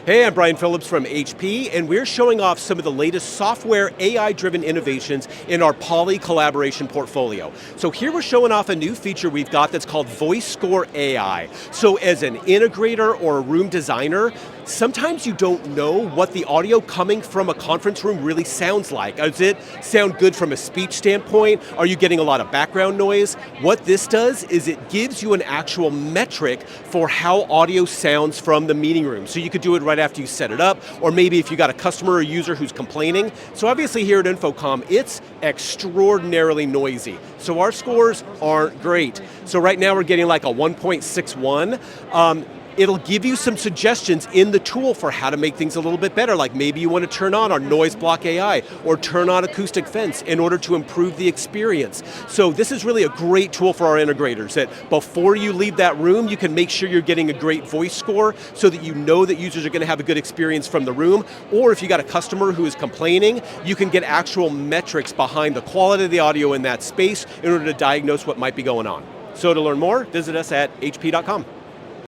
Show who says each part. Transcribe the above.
Speaker 1: Hey, I'm Brian Phillips from HP, and we're showing off some of the latest software AI-driven innovations in our Poly collaboration portfolio. So here we're showing off a new feature we've got that's called VoiceScoreAI. So as an integrator or a room designer, sometimes you don't know what the audio coming from a conference room really sounds like. Does it sound good from a speech standpoint? Are you getting a lot of background noise? What this does is it gives you an actual metric for how audio sounds from the meeting room. So you could do it right after you set it up, or maybe if you got a customer or user who's complaining. So obviously here at InfoComm, it's extraordinarily noisy. So our scores aren't great. So right now we're getting like a 1.61. It'll give you some suggestions in the tool for how to make things a little bit better, like maybe you want to turn on our noise block AI or turn on acoustic fence in order to improve the experience. So this is really a great tool for our integrators, that before you leave that room, you can make sure you're getting a great voice score so that you know that users are going to have a good experience from the room, or if you got a customer who is complaining, you can get actual metrics behind the quality of the audio in that space in order to diagnose what might be going on. So to learn more, visit us at hp.com.